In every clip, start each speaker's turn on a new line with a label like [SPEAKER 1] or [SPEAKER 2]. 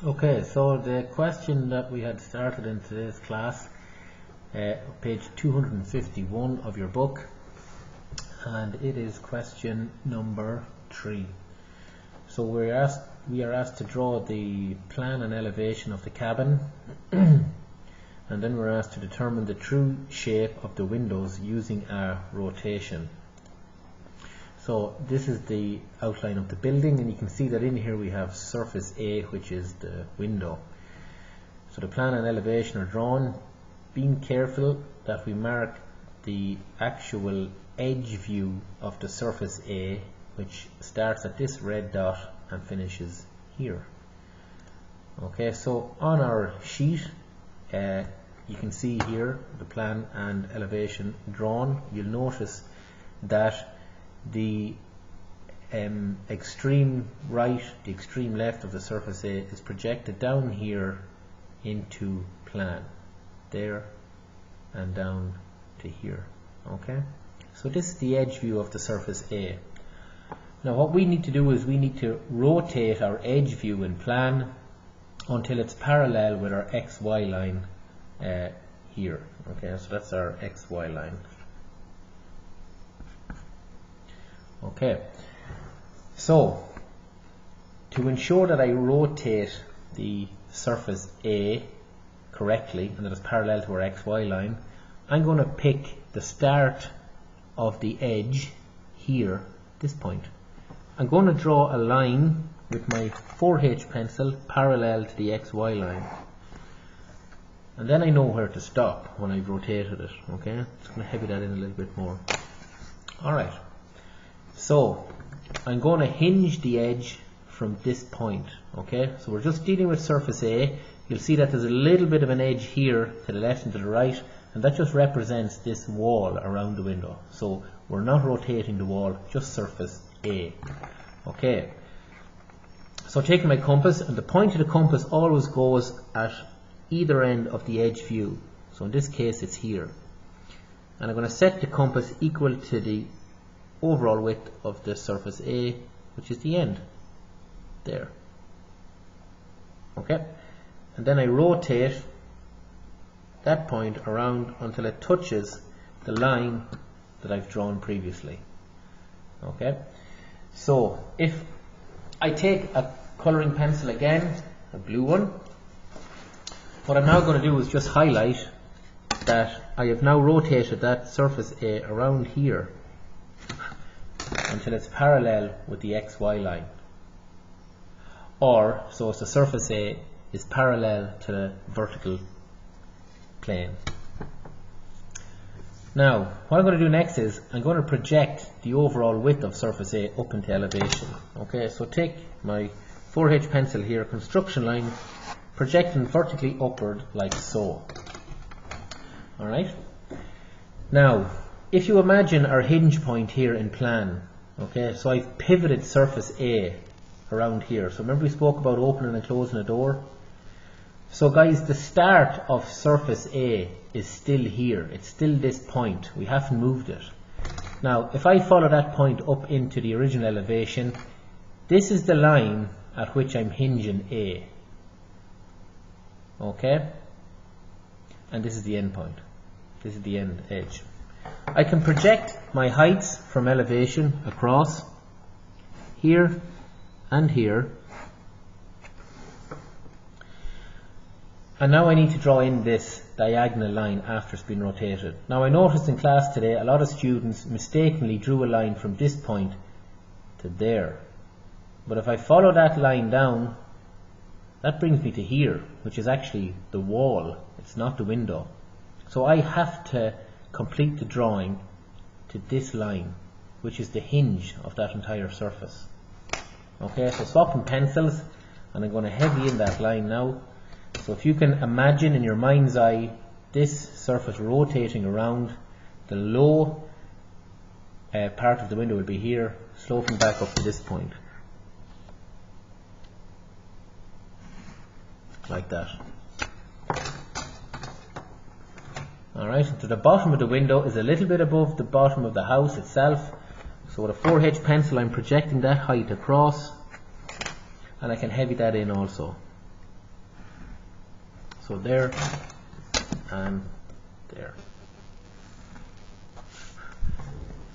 [SPEAKER 1] Okay, so the question that we had started in today's class, page 251 of your book, and it is question number 3. So we are asked to draw the plan and elevation of the cabin, and then we're asked to determine the true shape of the windows using a rotation. So this is the outline of the building, and you can see that in here we have surface A, which is the window. So the plan and elevation are drawn, being careful that we mark the actual edge view of the surface A, which starts at this red dot and finishes here. Okay, so on our sheet you can see here the plan and elevation drawn. You'll notice that the extreme right, the extreme left of the surface A is projected down here into plan, there and down to here. Okay, so this is the edge view of the surface A. Now what we need to do is we need to rotate our edge view in plan until it's parallel with our XY line here. Okay, so that's our XY line. Okay, so to ensure that I rotate the surface A correctly and that it's parallel to our XY line, I'm going to pick the start of the edge here, this point. I'm going to draw a line with my 4H pencil parallel to the XY line, and then I know where to stop when I've rotated it. Okay, just going to heavy that in a little bit more. Alright, so I'm going to hinge the edge from this point. Okay, so we're just dealing with surface A. You'll see that there's a little bit of an edge here to the left and to the right, and that just represents this wall around the window. So we're not rotating the wall, just surface A. Okay, so taking my compass, and the point of the compass always goes at either end of the edge view. So in this case it's here, and I'm going to set the compass equal to the overall width of the surface A, which is the end there. Okay, and then I rotate that point around until it touches the line that I've drawn previously. Okay, so if I take a colouring pencil again, a blue one, what I'm now going to do is just highlight that I have now rotated that surface A around here until it's parallel with the XY line, or so as the surface A is parallel to the vertical plane. Now what I'm going to do next is I'm going to project the overall width of surface A up into elevation. Okay, so take my 4H pencil here, construction line, projecting vertically upward like so. Alright, now if you imagine our hinge point here in plan, okay, so I've pivoted surface A around here. So remember we spoke about opening and closing a door? So guys, the start of surface A is still here. It's still this point. We haven't moved it. Now if I follow that point up into the original elevation, this is the line at which I'm hinging A. Okay? And this is the end point. This is the end edge. I can project my heights from elevation across here and here, and now I need to draw in this diagonal line after it's been rotated. Now I noticed in class today a lot of students mistakenly drew a line from this point to there, but if I follow that line down, that brings me to here, which is actually the wall, it's not the window. So I have to complete the drawing to this line, which is the hinge of that entire surface. Okay, so swapping pencils, and I'm going to heavy in that line now. So if you can imagine in your mind's eye this surface rotating around, the low part of the window will be here, sloping back up to this point, like that. Alright, so the bottom of the window is a little bit above the bottom of the house itself. So with a 4H pencil I'm projecting that height across, and I can heavy that in also. So there and there.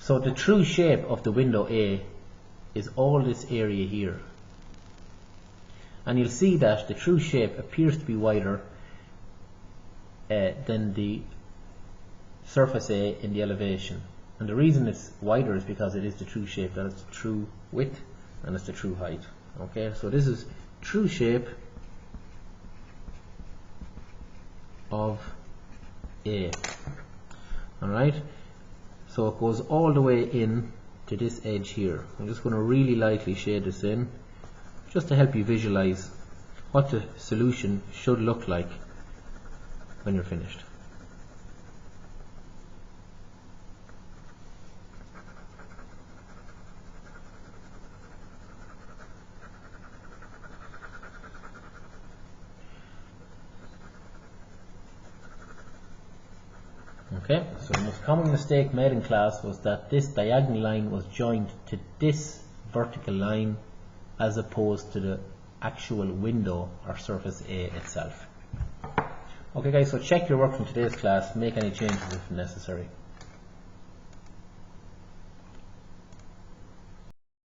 [SPEAKER 1] So the true shape of the window A is all this area here. And you'll see that the true shape appears to be wider than the surface A in the elevation. And the reason it's wider is because it is the true shape, that it's the true width and it's the true height. Okay, so this is true shape of A. Alright, so it goes all the way in to this edge here. I'm just going to really lightly shade this in, just to help you visualize what the solution should look like when you're finished. Okay, so the most common mistake made in class was that this diagonal line was joined to this vertical line as opposed to the actual window or surface A itself. Okay guys, so check your work from today's class, make any changes if necessary.